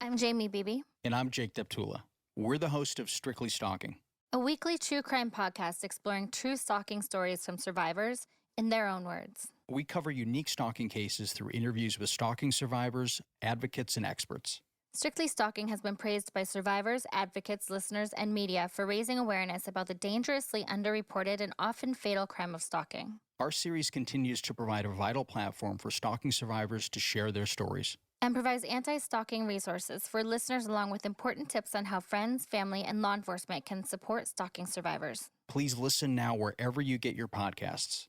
I'm Jamie Beebe. And I'm Jake Deptula. We're the host of Strictly Stalking, A weekly true crime podcast exploring true stalking stories from survivors in their own words. We cover unique stalking cases through interviews with stalking survivors, advocates, and experts. Strictly Stalking has been praised by survivors, advocates, listeners, and media for raising awareness about the dangerously underreported and often fatal crime of stalking. Our series continues to provide a vital platform for stalking survivors to share their stories. And provides anti-stalking resources for listeners along with important tips on how friends, family, and law enforcement can support stalking survivors. Please listen now wherever you get your podcasts.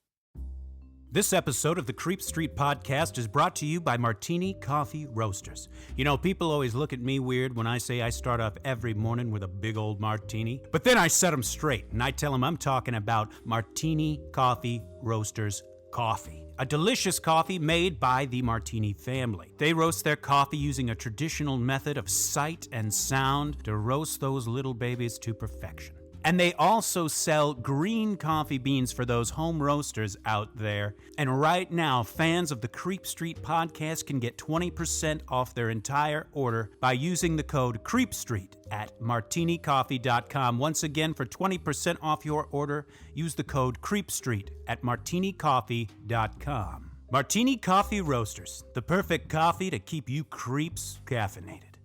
This episode of the Creep Street Podcast is brought to you by Martini Coffee Roasters. You know, people always look at me weird when I say I start off every morning with a big old martini. But then I set them straight, and I tell them I'm talking about Martini Coffee Roasters coffee. A delicious coffee made by the Martini family. They roast their coffee using a traditional method of sight and sound to roast those little babies to perfection. And they also sell green coffee beans for those home roasters out there. And right now, fans of the Creep Street Podcast can get 20% off their entire order by using the code CREEPSTREET at martinicoffee.com. Once again, for 20% off your order, use the code CREEPSTREET at martinicoffee.com. Martini Coffee Roasters, the perfect coffee to keep you creeps caffeinated.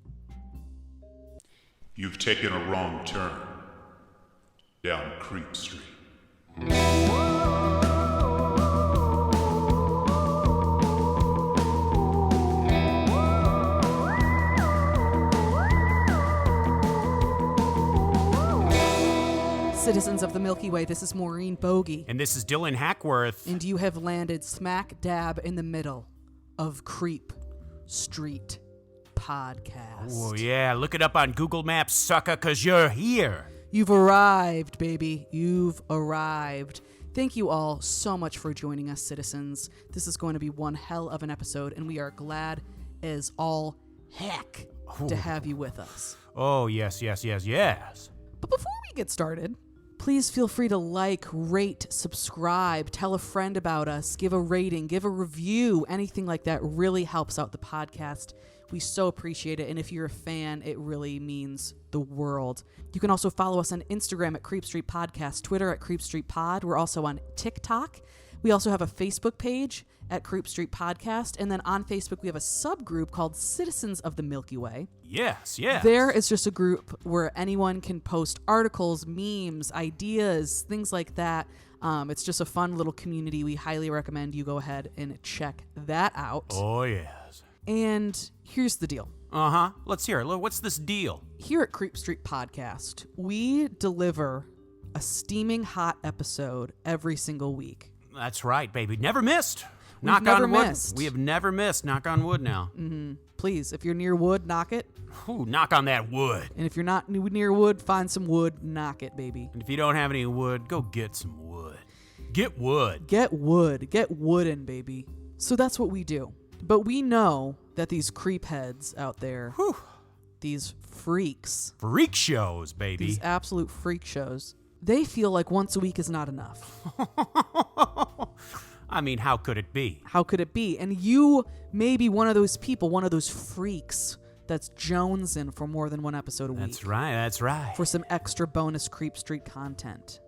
You've taken a wrong turn down Creep Street. Citizens of the Milky Way, this is Maureen Bogey. And this is Dylan Hackworth. And you have landed smack dab in the middle of Creep Street Podcast. Oh, yeah. Look it up on Google Maps, sucker, because you're here. You've arrived, baby. You've arrived. Thank you all so much for joining us, citizens. This is going to be one hell of an episode, and we are glad as all heck to have you with us. Oh, yes. But before we get started, please feel free to like, rate, subscribe, tell a friend about us, give a rating, give a review. Anything like that really helps out the podcast. We so appreciate it. And if you're a fan, it really means the world. You can also follow us on Instagram at Creep Street Podcast, Twitter at Creep Street Pod. We're also on TikTok. We also have a Facebook page at Creep Street Podcast. And then on Facebook, we have a subgroup called Citizens of the Milky Way. Yes. There is just a group where anyone can post articles, memes, ideas, things like that. It's just a fun little community. We highly recommend you go ahead and check that out. Oh, yes. And here's the deal. Uh-huh. Let's hear it. What's this deal? Here at Creep Street Podcast, we deliver a steaming hot episode every single week. That's right, baby. Never missed. We've never on wood. missed. We have never missed. Knock on wood now. Mm-hmm. Please, if you're near wood, knock it. Ooh, knock on that wood. And if you're not near wood, find some wood, knock it, baby. And if you don't have any wood, go get some wood. Get wood. Get wood. Get wooden, baby. So that's what we do. But we know that these creep heads out there, these freaks. Freak shows, baby. These absolute freak shows. They feel like once a week is not enough. I mean, how could it be? How could it be? And you may be one of those people, one of those freaks that's jonesing for more than one episode a week. That's right. For some extra bonus Creep Street content.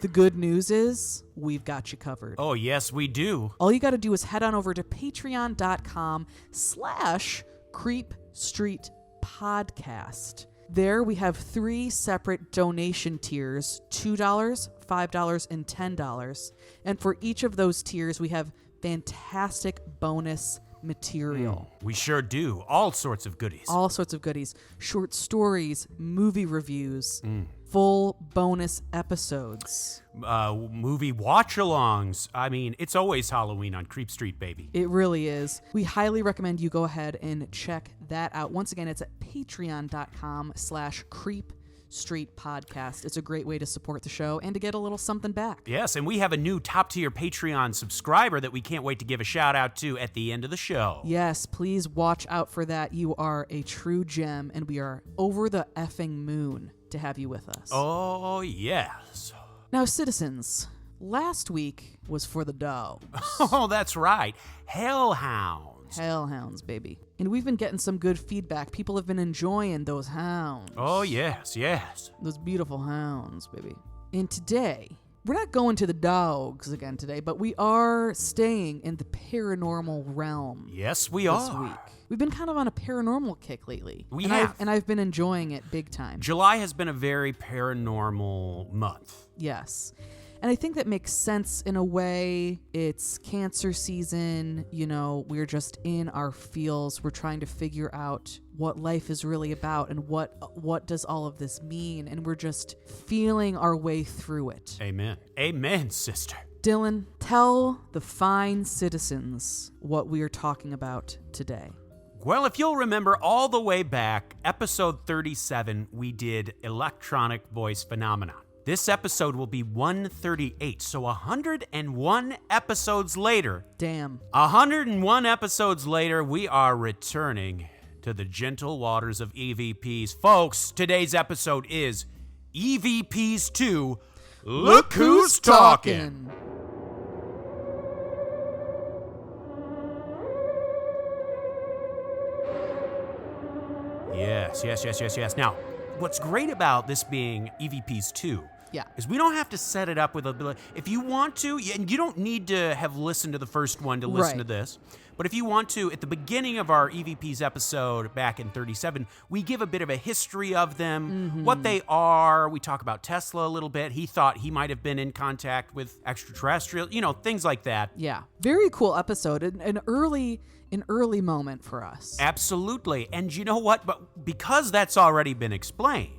The good news is we've got you covered. Oh, yes, we do. All you got to do is head on over to patreon.com/Creep Street Podcast. There we have 3 separate donation tiers, $2, $5, and $10. And for each of those tiers, we have fantastic bonus material. We sure do. All sorts of goodies. All sorts of goodies. Short stories, movie reviews, full bonus episodes. Movie watch-alongs. I mean, it's always Halloween on Creep Street, baby. It really is. We highly recommend you go ahead and check that out. Once again, it's at patreon.com/Creep Street Podcast. It's a great way to support the show and to get a little something back. Yes, and we have a new top-tier Patreon subscriber that we can't wait to give a shout-out to at the end of the show. Yes, please watch out for that. You are a true gem, and we are over the effing moon to have you with us. Oh, yes. Now, citizens, last week was for the dogs. Oh, that's right. Hellhounds. Hellhounds, baby. And we've been getting some good feedback. People have been enjoying those hounds. Oh, yes, yes. Those beautiful hounds, baby. And today, we're not going to the dogs again today, but we are staying in the paranormal realm. Yes, we this are. week. We've been kind of on a paranormal kick lately. We and have. I've been enjoying it big time. July has been a very paranormal month. Yes. And I think that makes sense in a way. It's cancer season. You know, we're just in our feels. We're trying to figure out what life is really about and what does all of this mean. And we're just feeling our way through it. Amen. Amen, sister. Dylan, tell the fine citizens what we are talking about today. Well, if you'll remember all the way back, episode 37, we did electronic voice phenomenon. This episode will be 138, so 101 episodes later. Damn. 101 episodes later, we are returning to the gentle waters of EVPs. Folks, today's episode is EVPs 2, Look Who's Talking. Yes. Now, what's great about this being EVPs 2 is we don't have to set it up with a... If you want to, and you don't need to have listened to the first one to listen to this, but if you want to, at the beginning of our EVPs episode back in 37, we give a bit of a history of them, what they are. We talk about Tesla a little bit. He thought he might have been in contact with extraterrestrial, things like that. Yeah. Very cool episode. An early moment for us. Absolutely. And you know what? But because that's already been explained,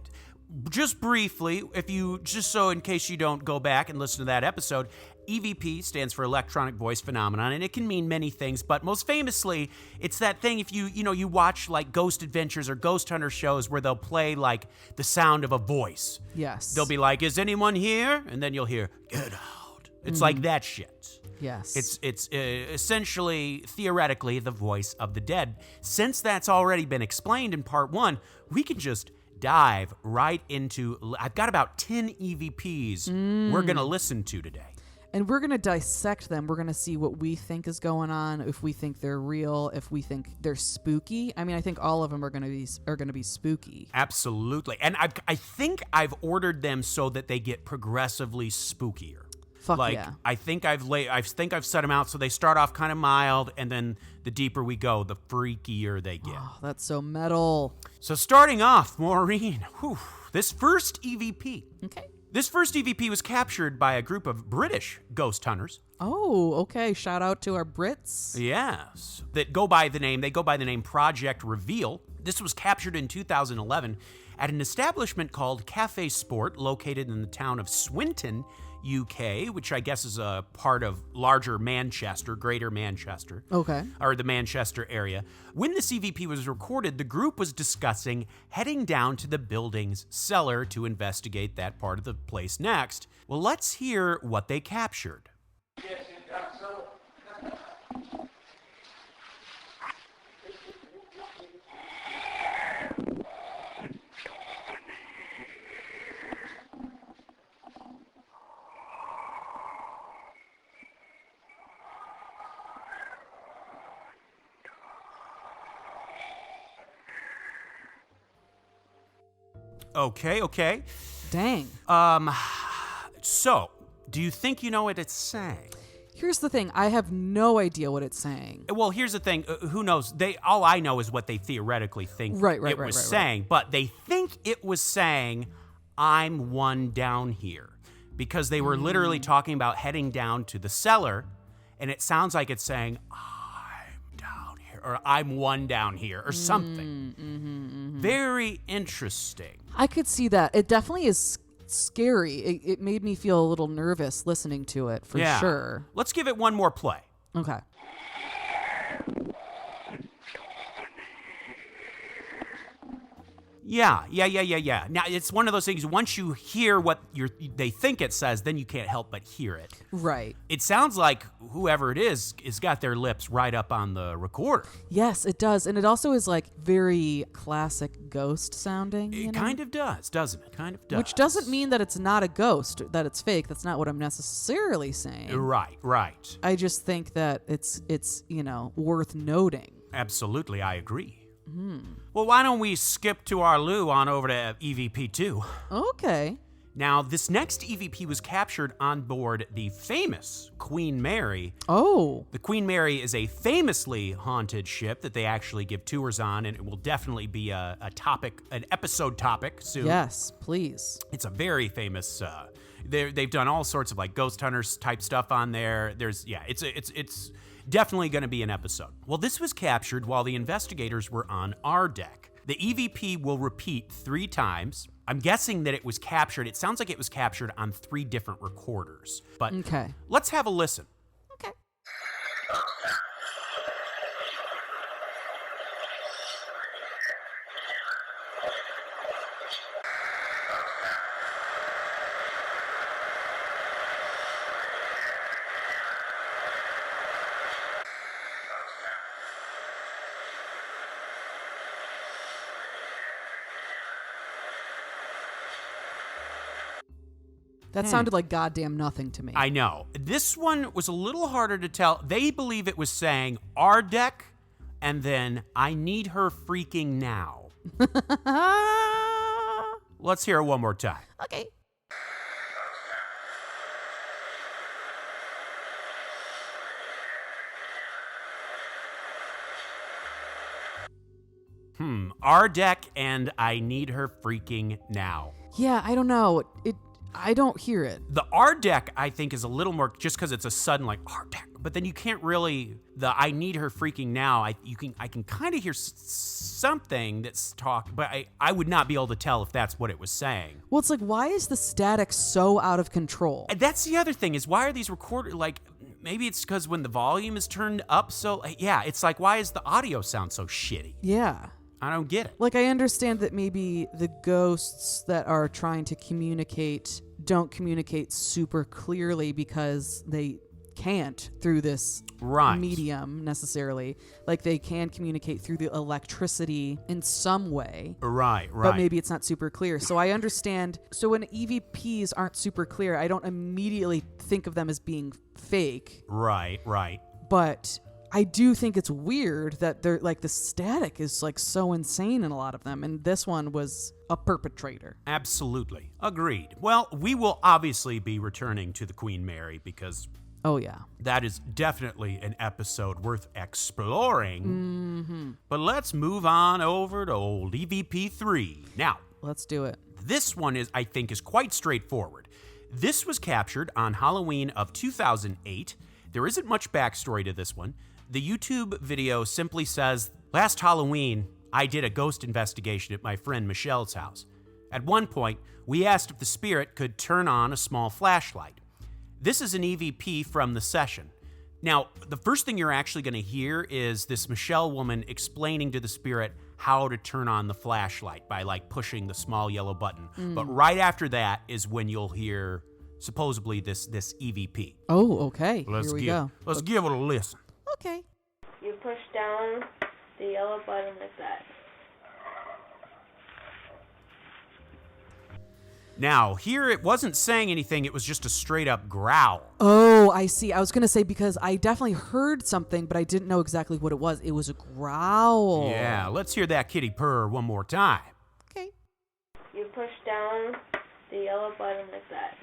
just briefly, in case you don't go back and listen to that episode, EVP stands for electronic voice phenomenon, and it can mean many things, but most famously, it's that thing if you watch like Ghost Adventures or Ghost Hunter shows where they'll play like the sound of a voice. Yes. They'll be like, "Is anyone here?" And then you'll hear, "Get out." It's like that shit. Yes. It's essentially, theoretically, the voice of the dead. Since that's already been explained in part 1, we can just dive right into... I've got about 10 EVPs we're going to listen to today. And we're going to dissect them. We're going to see what we think is going on, if we think they're real, if we think they're spooky. I mean, I think all of them are going to be spooky. Absolutely. And I think I've ordered them so that they get progressively spookier. Fuck yeah. I think I've set them out so they start off kind of mild, and then the deeper we go, the freakier they get. Oh, that's so metal. So starting off, Maureen, this first EVP. Okay. This first EVP was captured by a group of British ghost hunters. Oh, okay. Shout out to our Brits. Yes. They go by the name Project Reveal. This was captured in 2011 at an establishment called Cafe Sport located in the town of Swinton, UK, which I guess is a part of larger Manchester, Greater Manchester. Okay. Or the Manchester area. When the EVP was recorded, the group was discussing heading down to the building's cellar to investigate that part of the place next. Well, let's hear what they captured. Okay. Dang. So, do you think you know what it's saying? Here's the thing. I have no idea what it's saying. Well, here's the thing. Who knows? All I know is what they theoretically think it was saying. But they think it was saying, "I'm one down here," because they were literally talking about heading down to the cellar, and it sounds like it's saying, "I'm down here," or "I'm one down here," or something. Very interesting. I could see that. It definitely is scary. It made me feel a little nervous listening to it, for sure. Let's give it one more play. Okay. Yeah. Now, it's one of those things, once you hear what they think it says, then you can't help but hear it. Right. It sounds like whoever it is has got their lips right up on the recorder. Yes, it does. And it also is like very classic ghost sounding. It kind of does, doesn't it? Kind of does. Which doesn't mean that it's not a ghost, that it's fake. That's not what I'm necessarily saying. Right. I just think that it's worth noting. Absolutely, I agree. Well, why don't we skip to our Lou on over to EVP2? Okay. Now, this next EVP was captured on board the famous Queen Mary. Oh. The Queen Mary is a famously haunted ship that they actually give tours on, and it will definitely be an episode topic soon. Yes, please. It's a very famous. They've done all sorts of like ghost hunters type stuff on there. It's definitely going to be an episode. Well, this was captured while the investigators were on our deck. The EVP will repeat 3 times. I'm guessing that it was captured. It sounds like it was captured on 3 different recorders. But Okay. Let's have a listen. Okay. That sounded like goddamn nothing to me. I know. This one was a little harder to tell. They believe it was saying our deck and then I need her freaking now. Let's hear it one more time. Okay. Our deck and I need her freaking now. Yeah, I don't know. I don't hear it. The R deck, I think, is a little more just because it's a sudden like R deck, but then you can't really I need her freaking now. I can kind of hear something that's talk, but I would not be able to tell if that's what it was saying. Well, it's like, why is the static so out of control? And that's the other thing is why are these recorded like maybe it's because when the volume is turned up so yeah, it's like why is the audio sound so shitty? Yeah. I don't get it. Like, I understand that maybe the ghosts that are trying to communicate don't communicate super clearly because they can't through this medium necessarily. Like, they can communicate through the electricity in some way. Right. But maybe it's not super clear. So I understand. So when EVPs aren't super clear, I don't immediately think of them as being fake. Right. But I do think it's weird that they're like the static is like so insane in a lot of them, and this one was a perpetrator. Absolutely. Agreed. Well, we will obviously be returning to the Queen Mary because oh yeah, that is definitely an episode worth exploring. Mm-hmm. But let's move on over to old EVP3. Now, let's do it. This one I think is quite straightforward. This was captured on Halloween of 2008. There isn't much backstory to this one. The YouTube video simply says, last Halloween, I did a ghost investigation at my friend Michelle's house. At one point, we asked if the spirit could turn on a small flashlight. This is an EVP from the session. Now, the first thing you're actually going to hear is this Michelle woman explaining to the spirit how to turn on the flashlight by like pushing the small yellow button. But right after that is when you'll hear supposedly this EVP. Oh, okay. Let's Here we go. Let's give it a listen. Okay. You push down the yellow button like that. Now, here it wasn't saying anything, it was just a straight up growl. Oh, I see. I was going to say because I definitely heard something, but I didn't know exactly what it was. It was a growl. Yeah, let's hear that kitty purr one more time. Okay. You push down the yellow button like that.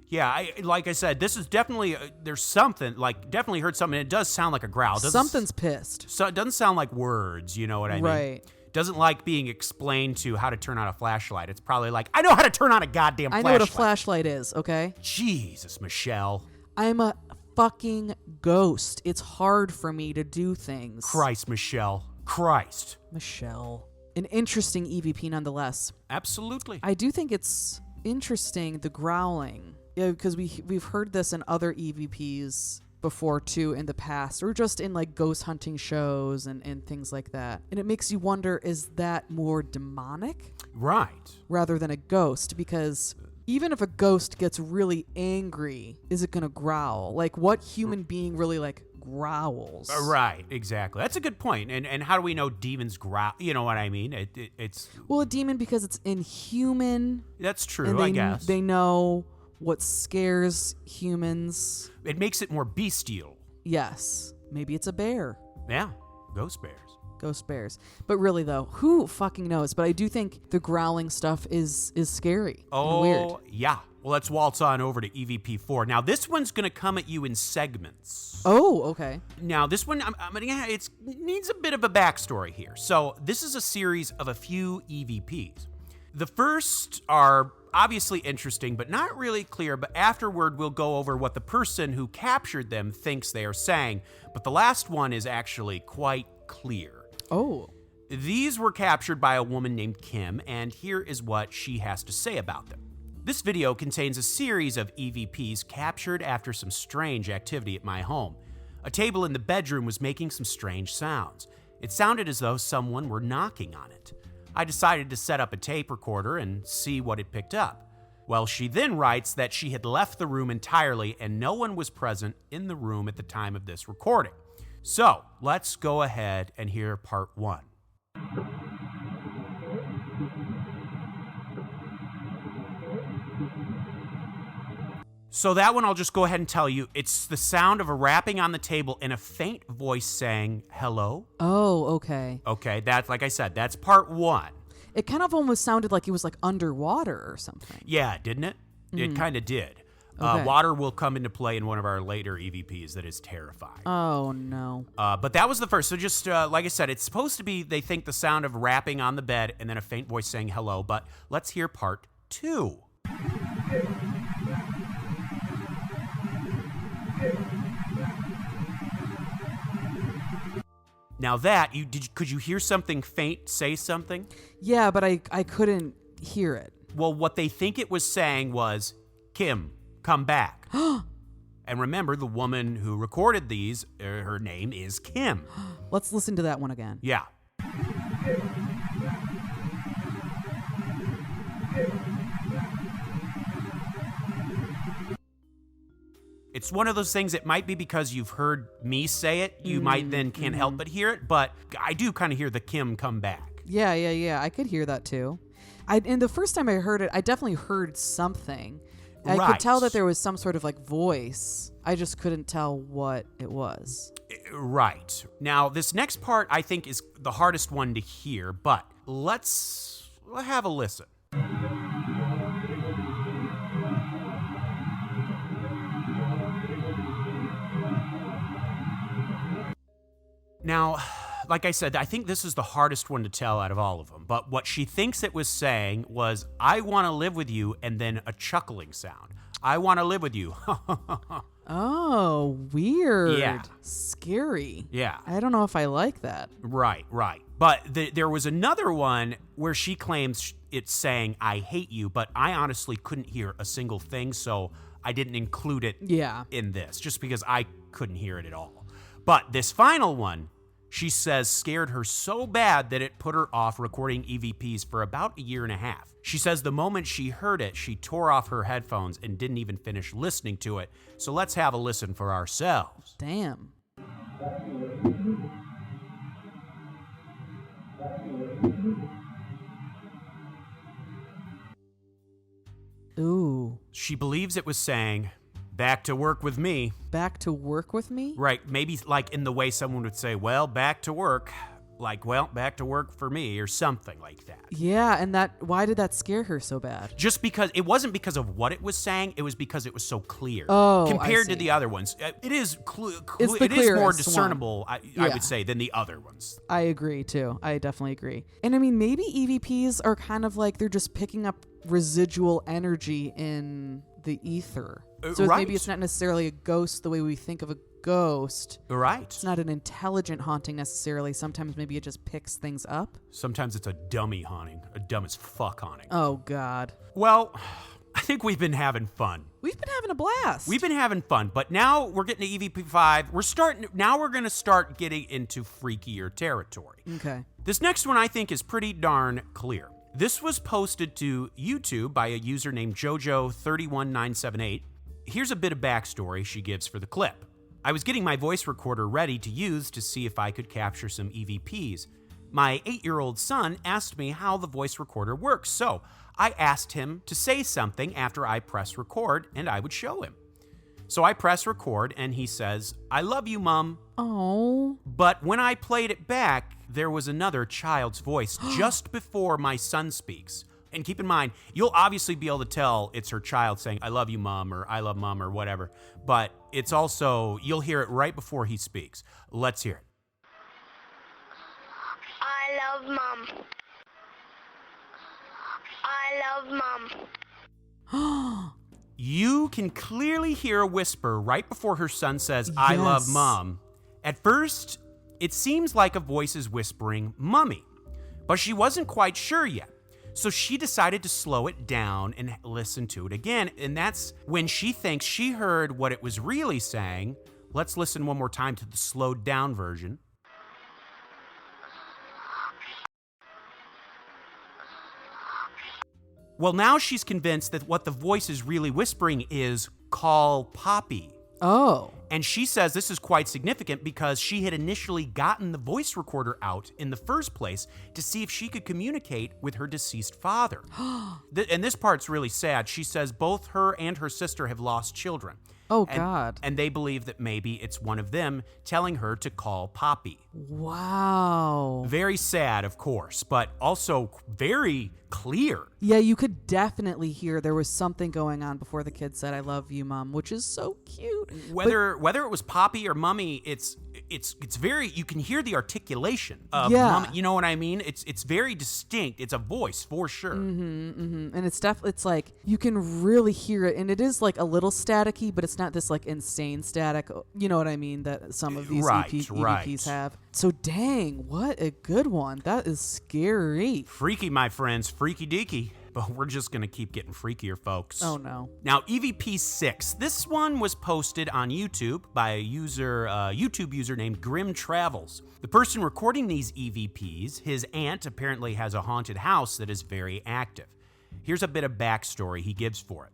Yeah, like I said, this is definitely, there's something, like, definitely heard something. It does sound like a growl. Something's pissed. So it doesn't sound like words, you know what I mean? Right. Doesn't like being explained to how to turn on a flashlight. It's probably like, I know how to turn on a goddamn flashlight. I know what a flashlight is, okay? Jesus, Michelle. I'm a fucking ghost. It's hard for me to do things. Christ, Michelle. Christ. Michelle. An interesting EVP nonetheless. Absolutely. I do think it's interesting, the growling. Yeah, because we've heard this in other EVPs before too in the past, or just in like ghost hunting shows and things like that. And it makes you wonder, is that more demonic? Right. Rather than a ghost? Because even if a ghost gets really angry, is it going to growl? Like, what human being really like growls? Right, exactly. That's a good point. And how do we know demons growl? You know what I mean? It's Well, a demon, because it's inhuman. That's true, and I guess. They know what scares humans. It makes it more bestial. Yes. Maybe it's a bear. Yeah, ghost bears. Ghost bears. But really, though, who fucking knows? But I do think the growling stuff is scary and weird. Yeah. Well, let's waltz on over to EVP4. Now, this one's going to come at you in segments. Oh, okay. Now, this one, it needs a bit of a backstory here. So, this is a series of a few EVPs. The first are obviously interesting, but not really clear. But afterward, we'll go over what the person who captured them thinks they are saying. But the last one is actually quite clear. Oh. These were captured by a woman named Kim, and here is what she has to say about them. This video contains a series of EVPs captured after some strange activity at my home. A table in the bedroom was making some strange sounds. It sounded as though someone were knocking on it. I decided to set up a tape recorder and see what it picked up. Well, she then writes that she had left the room entirely and no one was present in the room at the time of this recording. So, let's go ahead and hear part 1. So that one, I'll just go ahead and tell you, it's the sound of a rapping on the table and a faint voice saying, hello? Oh, okay. Okay, that's, like I said, that's part 1. It kind of almost sounded like it was like underwater or something. Yeah, didn't it? It kind of did. Okay. Water will come into play in one of our later EVPs that is terrifying. Oh, no. But that was the first. So just like I said, it's supposed to be, they think the sound of rapping on the bed and then a faint voice saying hello. But let's hear part 2. Now that, could you hear something faint say something? Yeah, but I couldn't hear it. Well, what they think it was saying was, Kim, come back. And remember, the woman who recorded these, her name is Kim. Let's listen to that one again. Yeah. It's one of those things, it might be because you've heard me say it, you might then can't help but hear it, but I do kind of hear the Kim come back. Yeah. I could hear that too. And the first time I heard it, I definitely heard something. I could tell that there was some sort of like voice. I just couldn't tell what it was. Right. Now, this next part I think is the hardest one to hear, but let's have a listen. Now, like I said, I think this is the hardest one to tell out of all of them. But what she thinks it was saying was, I want to live with you, and then a chuckling sound. I want to live with you. Oh, weird. Yeah. Scary. Yeah. I don't know if I like that. Right. But there was another one where she claims it's saying, I hate you, but I honestly couldn't hear a single thing, so I didn't include it in this, just because I couldn't hear it at all. But this final one, she says, scared her so bad that it put her off recording EVPs for about 1.5 years. She says the moment she heard it, she tore off her headphones and didn't even finish listening to it. So let's have a listen for ourselves. Damn. Ooh. She believes it was saying, back to work with me. Back to work with me? Right, maybe like in the way someone would say, well, back to work. Like, well, back to work for me, or something like that. Yeah, and why did that scare her so bad? Just because, it wasn't because of what it was saying, it was because it was so clear. Oh, compared I to see. the other ones. It is It's the it is more clearest discernible, one. I would say, than the other ones. I agree, too. I definitely agree. And I mean, maybe EVPs are kind of like they're just picking up residual energy in the ether. So right. maybe it's not necessarily a ghost the way we think of a ghost. Right. It's not an intelligent haunting necessarily. Sometimes maybe it just picks things up. Sometimes it's a dummy haunting, a dumb as fuck haunting. Oh, God. Well, I think we've been having fun. We've been having a blast. We've been having fun, but now we're getting to EVP5. We're going to start getting into freakier territory. Okay. This next one I think is pretty darn clear. This was posted to YouTube by a user named Jojo31978. Here's a bit of backstory she gives for the clip. I was getting my voice recorder ready to use to see if I could capture some EVPs. My 8-year-old son asked me how the voice recorder works, so I asked him to say something after I press record, and I would show him. So I press record, and he says, "I love you, Mom." Oh. But when I played it back, there was another child's voice just before my son speaks. And keep in mind, you'll obviously be able to tell it's her child saying, "I love you, Mom," or "I love Mom," or whatever. But it's also, you'll hear it right before he speaks. Let's hear it. I love Mom. I love Mom. You can clearly hear a whisper right before her son says, "I love Yes. Mom." At first, it seems like a voice is whispering, "Mummy," but she wasn't quite sure yet. So she decided to slow it down and listen to it again. And that's when she thinks she heard what it was really saying. Let's listen one more time to the slowed down version. Well, now she's convinced that what the voice is really whispering is, "Call Poppy." Oh. And she says this is quite significant because she had initially gotten the voice recorder out in the first place to see if she could communicate with her deceased father. And this part's really sad. She says both her and her sister have lost children. Oh, God. And they believe that maybe it's one of them telling her to call Poppy. Wow. Very sad, of course, but also very clear. Yeah, you could definitely hear there was something going on before the kid said, "I love you, Mom," which is so cute. Whether it was Poppy or Mummy, it's very, you can hear the articulation of Yeah. Mummy. You know what I mean? It's very distinct. It's a voice for sure. And it's like you can really hear it, and it is like a little staticky, but it's not this like insane static. You know what I mean? That some of these Right, EVPs have. So dang, what a good one. That is scary. Freaky, my friends, freaky deaky. But we're just going to keep getting freakier, folks. Oh no. Now, EVP6. This one was posted on YouTube by a YouTube user named Grim Travels. The person recording these EVPs, his aunt apparently has a haunted house that is very active. Here's a bit of backstory he gives for it.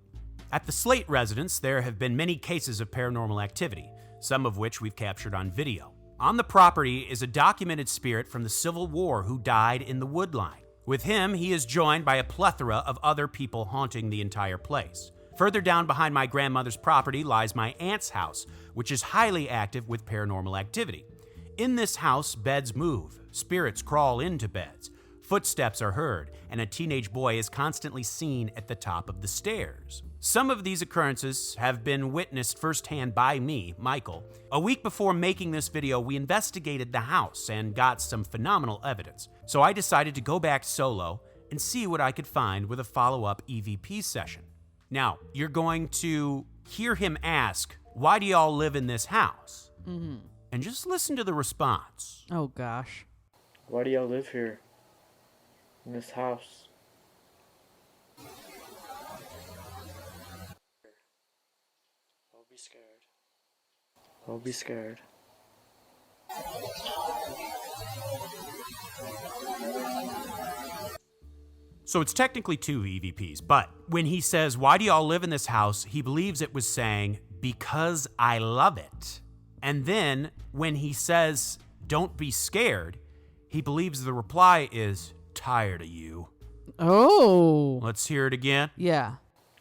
At the Slate residence, there have been many cases of paranormal activity, some of which we've captured on video. On the property is a documented spirit from the Civil War who died in the woodline. With him, he is joined by a plethora of other people haunting the entire place. Further down behind my grandmother's property lies my aunt's house, which is highly active with paranormal activity. In this house, beds move, spirits crawl into beds, footsteps are heard, and a teenage boy is constantly seen at the top of the stairs. Some of these occurrences have been witnessed firsthand by me, Michael. A week before making this video, we investigated the house and got some phenomenal evidence. So I decided to go back solo and see what I could find with a follow-up EVP session. Now, you're going to hear him ask, "Why do y'all live in this house?" And just listen to the response. Oh gosh. Why do y'all live here? In this house? I'll be scared. I'll be scared. So it's technically 2 EVPs, but when he says, "Why do y'all live in this house?" he believes it was saying, "Because I love it." And then when he says, "Don't be scared," he believes the reply is, "Tired of you." Oh. Let's hear it again. Yeah.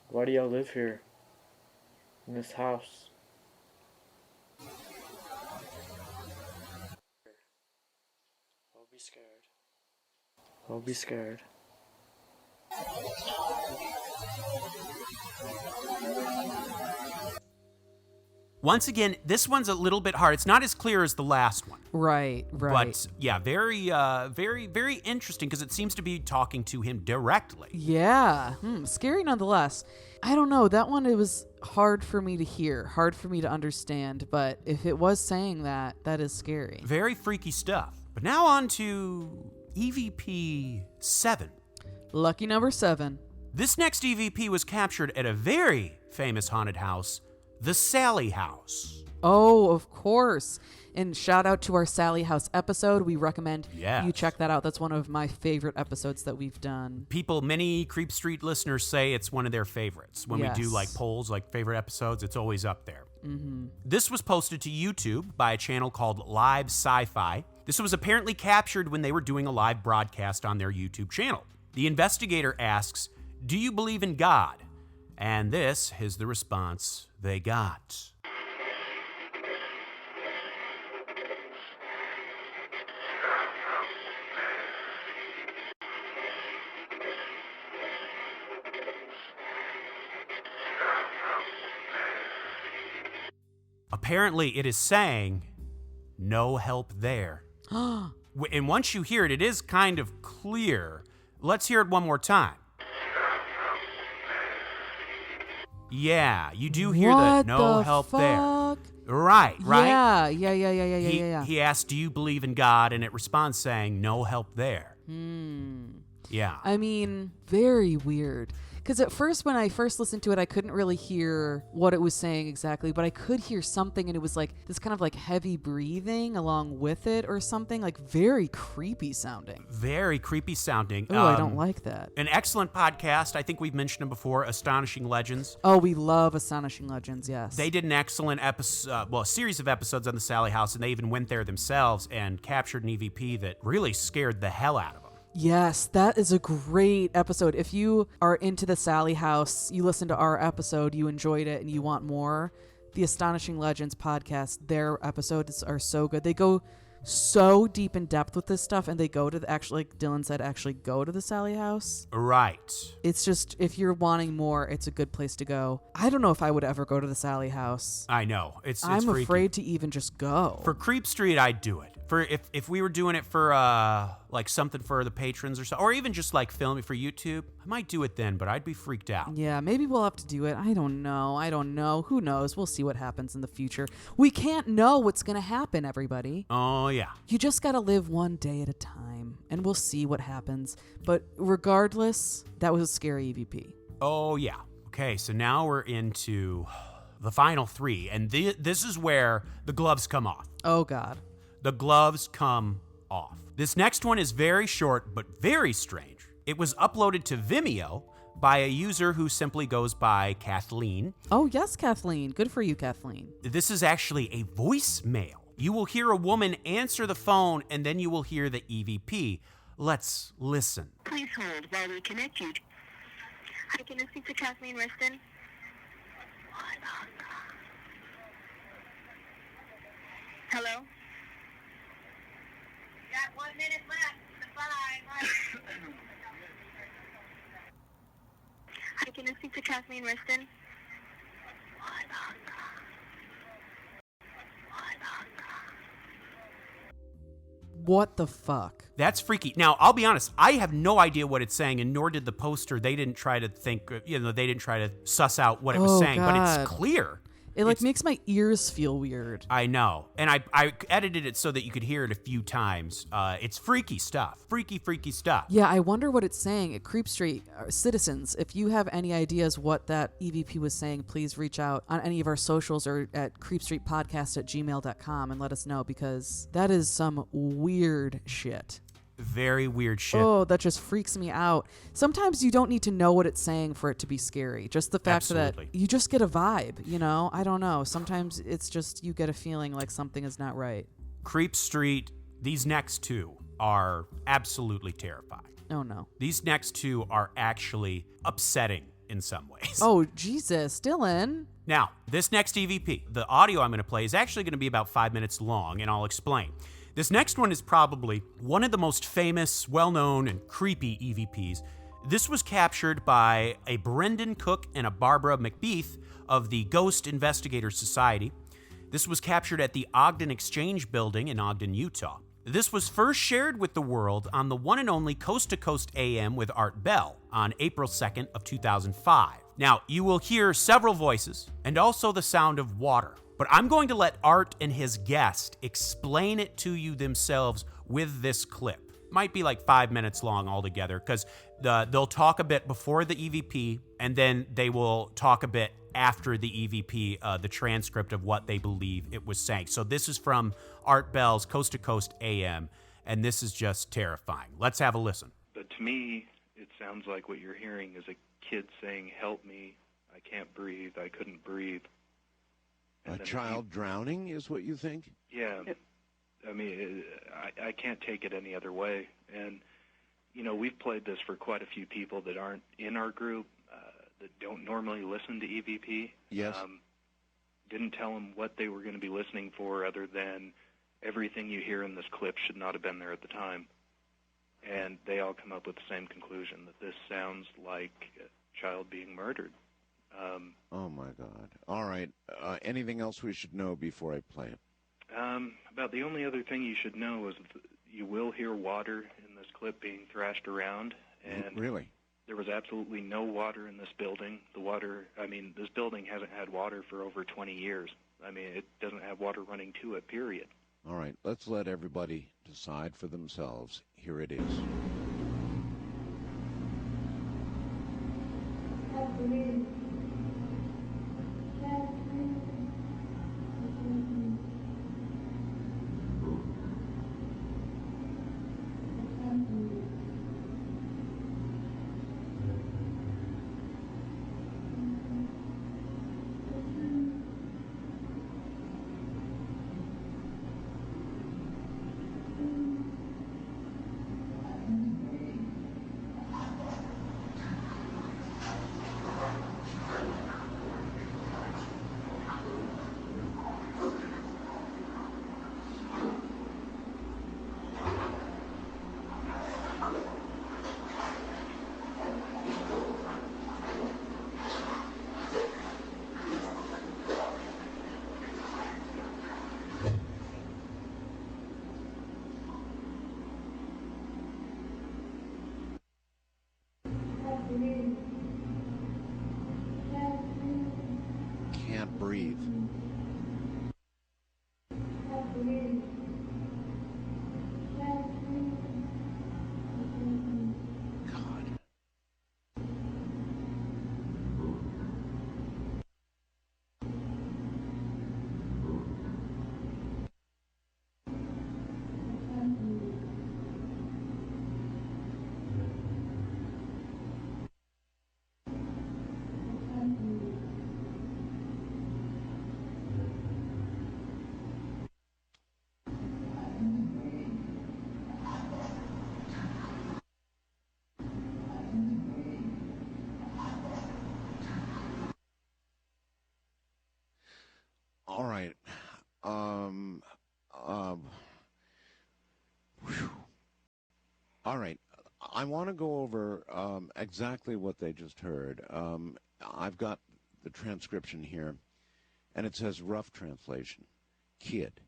Why do y'all live here? In this house? I'll be scared. I'll be scared. Once again, this one's a little bit hard. It's not as clear as the last one. Right. But yeah, very interesting because it seems to be talking to him directly. Yeah. Scary nonetheless. I don't know. That one, it was hard for me to hear, hard for me to understand. But if it was saying that, that is scary. Very freaky stuff. But now on to EVP 7. Lucky number 7. This next EVP was captured at a very famous haunted house, the Sally House. Oh, of course. And shout out to our Sally House episode. We recommend you check that out. That's one of my favorite episodes that we've done. Many Creep Street listeners say it's one of their favorites. When we do like polls, like favorite episodes, it's always up there. Mm-hmm. This was posted to YouTube by a channel called Live Sci-Fi. This was apparently captured when they were doing a live broadcast on their YouTube channel. The investigator asks, "Do you believe in God?" And this is the response they got. Apparently, it is saying, "No help there." And once you hear it, it is kind of clear. Let's hear it one more time. Yeah, you do hear the "no help there." Right. Yeah. He asked, "Do you believe in God?" And it responds saying, "No help there." Yeah. I mean, very weird. Because at first, when I first listened to it, I couldn't really hear what it was saying exactly, but I could hear something, and it was like this kind of like heavy breathing along with it or something, like very creepy sounding. Very creepy sounding. Oh, I don't like that. An excellent podcast. I think we've mentioned them before, Astonishing Legends. Oh, we love Astonishing Legends, yes. They did an excellent a series of episodes on the Sally House, and they even went there themselves and captured an EVP that really scared the hell out of them. Yes, that is a great episode. If you are into the Sally House, you listened to our episode, you enjoyed it, and you want more, the Astonishing Legends podcast, their episodes are so good. They go so deep in depth with this stuff, and they go to actually, like Dylan said, actually go to the Sally House. Right. It's just, if you're wanting more, it's a good place to go. I don't know if I would ever go to the Sally House. I know. It's I'm freaky. afraid to even just go. For Creep Street, I'd do it. For if we were doing it for like something for the patrons or so, or even just like filming for YouTube, I might do it then, but I'd be freaked out. Yeah, maybe we'll have to do it. I don't know. Who knows? We'll see what happens in the future. We can't know what's going to happen, everybody. Oh, yeah. You just got to live one day at a time, and we'll see what happens. But regardless, that was a scary EVP. Oh, yeah. Okay, so now we're into the final three, and this is where the gloves come off. Oh, God. The gloves come off. This next one is very short, but very strange. It was uploaded to Vimeo by a user who simply goes by Kathleen. Oh, yes, Kathleen. Good for you, Kathleen. This is actually a voicemail. You will hear a woman answer the phone, and then you will hear the EVP. Let's listen. Please hold while we connect you. Hi, can I speak to Kathleen Riston? Hello? Got 1 minute left. Goodbye. Hi, can I speak to Kathleen Riston? What the fuck? That's freaky. Now, I'll be honest, I have no idea what it's saying, and nor did the poster. They didn't try to think, they didn't try to suss out what it was saying, God. but it's clear. It makes my ears feel weird. I know. And I edited it so that you could hear it a few times. It's freaky stuff. Freaky stuff. Yeah, I wonder what it's saying at Creep Street. Citizens, if you have any ideas what that EVP was saying, please reach out on any of our socials or at creepstreetpodcast@gmail.com and let us know, because that is some weird shit. Very weird shit. Oh, that just freaks me out. Sometimes you don't need to know what it's saying for it to be scary. Just the fact that you just get a vibe, I don't know. Sometimes it's just you get a feeling like something is not right. Creep Street, these next two are absolutely terrifying. Oh, no. These next two are actually upsetting in some ways. Oh, Jesus. Dylan. Now, this next EVP, the audio I'm going to play is actually going to be about 5 minutes long, and I'll explain. This next one is probably one of the most famous, well-known, and creepy EVPs. This was captured by a Brendan Cook and a Barbara McBeath of the Ghost Investigator Society. This was captured at the Ogden Exchange Building in Ogden, Utah. This was first shared with the world on the one and only Coast to Coast AM with Art Bell on April 2nd of 2005. Now, you will hear several voices and also the sound of water. But I'm going to let Art and his guest explain it to you themselves with this clip. might be like 5 minutes long altogether, because they'll talk a bit before the EVP, and then they will talk a bit after the EVP, the transcript of what they believe it was saying. So this is from Art Bell's Coast to Coast AM, and this is just terrifying. Let's have a listen. But to me, it sounds like what you're hearing is a kid saying, "Help me, I can't breathe, I couldn't breathe." A child drowning is what you think? Yeah. I mean, I can't take it any other way. And, you know, we've played this for quite a few people that aren't in our group, that don't normally listen to EVP. Yes. Didn't tell them what they were going to be listening for other than everything you hear in this clip should not have been there at the time. And they all come up with the same conclusion, that this sounds like a child being murdered. Oh, my God. All right. Anything else we should know before I play it? About the only other thing you should know is that you will hear water in this clip being thrashed around. And really? There was absolutely no water in this building. This building hasn't had water for over 20 years. I mean, it doesn't have water running to it, period. All right. Let's let everybody decide for themselves. Here it is. Can't breathe. God. All right. All right. I want to go over exactly what they just heard. I've got the transcription here, and it says rough translation. Kid,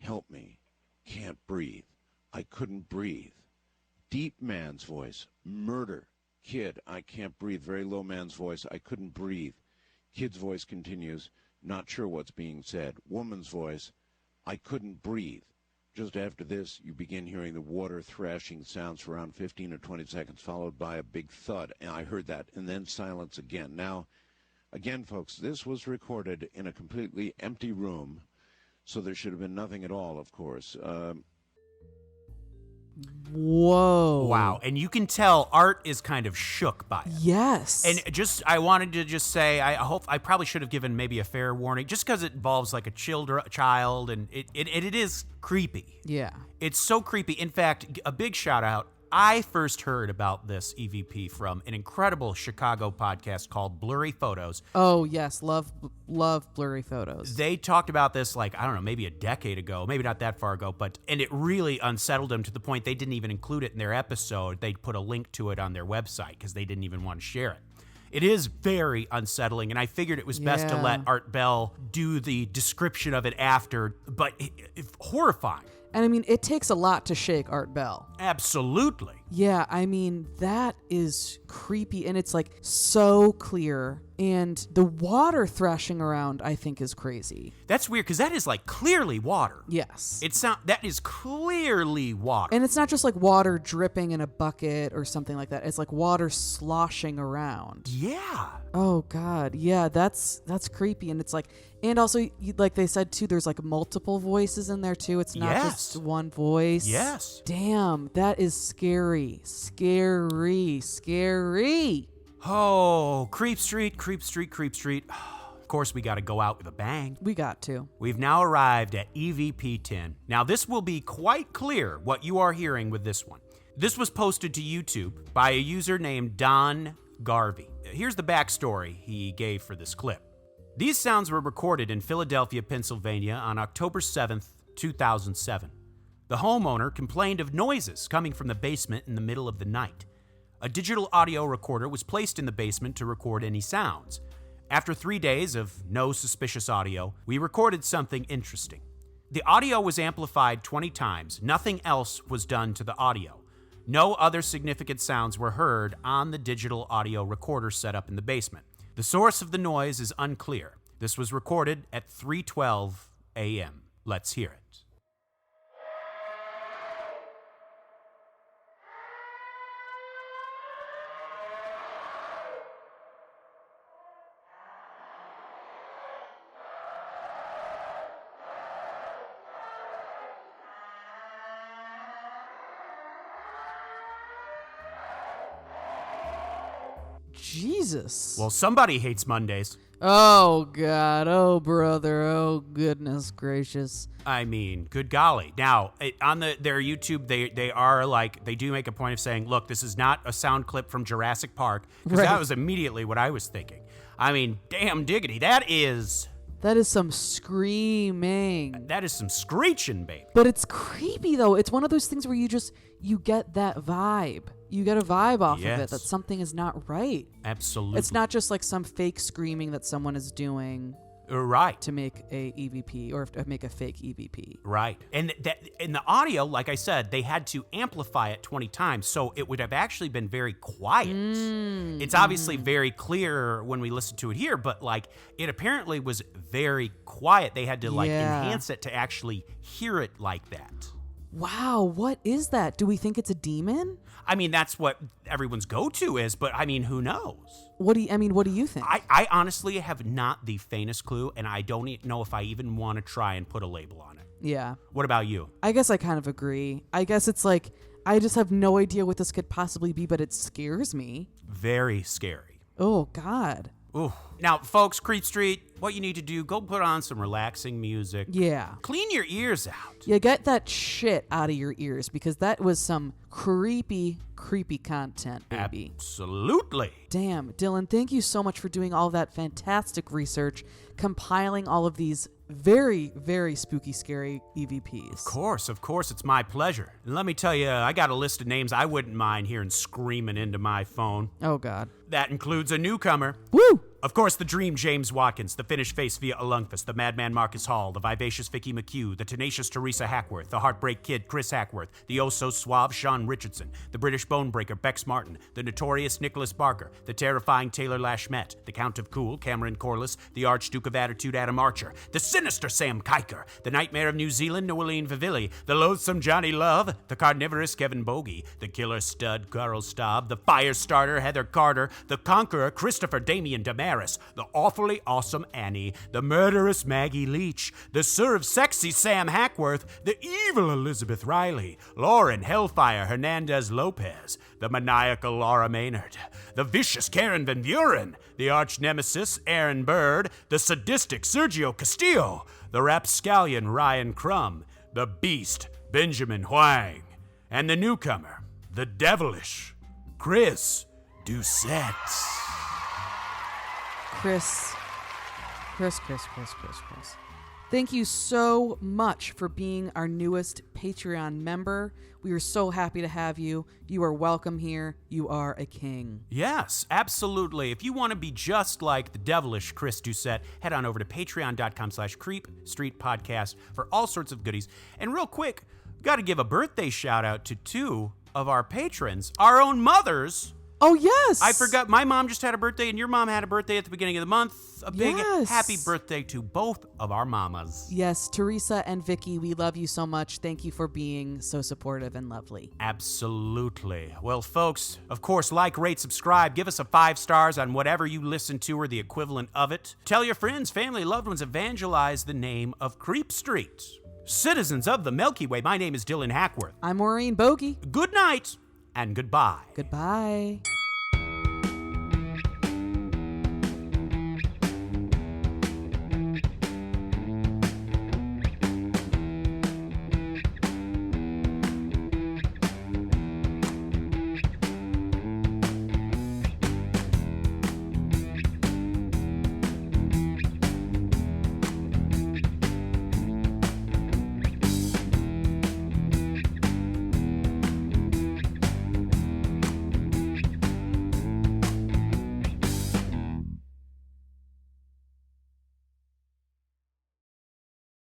help me. Can't breathe. I couldn't breathe. Deep man's voice. Murder. Kid, I can't breathe. Very low man's voice. I couldn't breathe. Kid's voice continues. Not sure what's being said. Woman's voice. I couldn't breathe. Just after this, you begin hearing the water thrashing sounds for around 15 or 20 seconds, followed by a big thud. And I heard that, and then silence again. Now, again, folks, this was recorded in a completely empty room, so there should have been nothing at all, of course. Whoa. Wow. And you can tell Art is kind of shook by it. Yes. And I wanted to just say, I probably should have given maybe a fair warning, just because it involves like a child, and it is creepy. Yeah. It's so creepy. In fact, a big shout out. I first heard about this EVP from an incredible Chicago podcast called Blurry Photos. Oh, yes. Love Blurry Photos. They talked about this, like, I don't know, maybe a decade ago, maybe not that far ago, and it really unsettled them to the point they didn't even include it in their episode. They put a link to it on their website because they didn't even want to share it. It is very unsettling, and I figured it was best to let Art Bell do the description of it after, but horrifying. And I mean, it takes a lot to shake Art Bell. Absolutely. Yeah, I mean, that is creepy, and it's like so clear. And the water thrashing around, I think, is crazy. That's weird, because that is like clearly water. Yes. That is clearly water. And it's not just like water dripping in a bucket or something like that. It's like water sloshing around. Yeah. Oh God, yeah, that's creepy, and it's like, and also like they said too, there's like multiple voices in there too. It's not just one voice. Yes. Damn, that is scary. Oh, Creep Street, Creep Street, Creep Street. Of course, we got to go out with a bang. We got to. We've now arrived at EVP 10. Now, this will be quite clear what you are hearing with this one. This was posted to YouTube by a user named Don Garvey. Here's the backstory he gave for this clip. These sounds were recorded in Philadelphia, Pennsylvania on October 7th, 2007. The homeowner complained of noises coming from the basement in the middle of the night. A digital audio recorder was placed in the basement to record any sounds. After 3 days of no suspicious audio, we recorded something interesting. The audio was amplified 20 times. Nothing else was done to the audio. No other significant sounds were heard on the digital audio recorder set up in the basement. The source of the noise is unclear. This was recorded at 3:12 a.m. Let's hear it. Jesus. Well, somebody hates Mondays. Oh, God. Oh, brother. Oh, goodness gracious. I mean, good golly. Now, on their YouTube, they are like, they do make a point of saying, look, this is not a sound clip from Jurassic Park, because that was immediately what I was thinking. I mean, damn diggity. That is some screaming. That is some screeching, baby. But it's creepy, though. It's one of those things where you get that vibe. You get a vibe off of it that something is not right. Absolutely. It's not just like some fake screaming that someone is doing. Right. To make a EVP or to make a fake EVP. Right. And that in the audio, like I said, they had to amplify it 20 times, so it would have actually been very quiet. It's obviously very clear when we listen to it here, but like it apparently was very quiet. They had to enhance it to actually hear it like that. Wow, what is that? Do we think it's a demon? I mean, that's what everyone's go-to is, but I mean, who knows? What do you think? I honestly have not the faintest clue, and I don't know if I even want to try and put a label on it. Yeah. What about you? I guess I kind of agree. I guess it's like, I just have no idea what this could possibly be, but it scares me. Very scary. Oh, God. Ooh. Now, folks, Creep Street, what you need to do, go put on some relaxing music. Yeah. Clean your ears out. Yeah, get that shit out of your ears, because that was some creepy content, baby. Absolutely. Damn, Dylan, thank you so much for doing all that fantastic research, compiling all of these very, very spooky, scary EVPs. Of course, it's my pleasure. And let me tell you, I got a list of names I wouldn't mind hearing screaming into my phone. Oh, God. That includes a newcomer. Woo! Of course, the Dream James Watkins, the Finnish Face via Alungfus, the Madman Marcus Hall, the Vivacious Vicky McHugh, the Tenacious Teresa Hackworth, the Heartbreak Kid Chris Hackworth, the oh-so-suave Sean Richardson, the British Bonebreaker Bex Martin, the Notorious Nicholas Barker, the Terrifying Taylor Lashmet, the Count of Cool Cameron Corliss, the Archduke of Attitude Adam Archer, the Sinister Sam Kiker, the Nightmare of New Zealand Noeline Vivilli, the Loathsome Johnny Love, the Carnivorous Kevin Bogey, the Killer Stud Carl Staub, the Firestarter Heather Carter, the Conqueror Christopher Damian Damaris, the Awfully Awesome Annie, the Murderous Maggie Leach, the Serve Sexy Sam Hackworth, the Evil Elizabeth Riley, Lauren Hellfire Hernandez Lopez, the Maniacal Laura Maynard, the Vicious Karen Van Buren, the Arch Nemesis Aaron Bird, the Sadistic Sergio Castillo, the Rapscallion Ryan Crum, the Beast Benjamin Huang, and the newcomer, the Devilish Chris Doucette. Chris. Thank you so much for being our newest Patreon member. We are so happy to have you. You are welcome here. You are a king. Yes, absolutely. If you want to be just like the devilish Chris Doucette, head on over to patreon.com/Creep Street Podcast for all sorts of goodies. And real quick, Got to give a birthday shout out to 2 of our patrons, our own mothers. Oh, yes. I forgot, my mom just had a birthday and your mom had a birthday at the beginning of the month. A big happy birthday to both of our mamas. Yes, Teresa and Vicky, we love you so much. Thank you for being so supportive and lovely. Absolutely. Well, folks, of course, like, rate, subscribe. Give us a 5 stars on whatever you listen to or the equivalent of it. Tell your friends, family, loved ones, evangelize the name of Creep Street. Citizens of the Milky Way, my name is Dylan Hackworth. I'm Maureen Bogey. Good night and goodbye. Goodbye.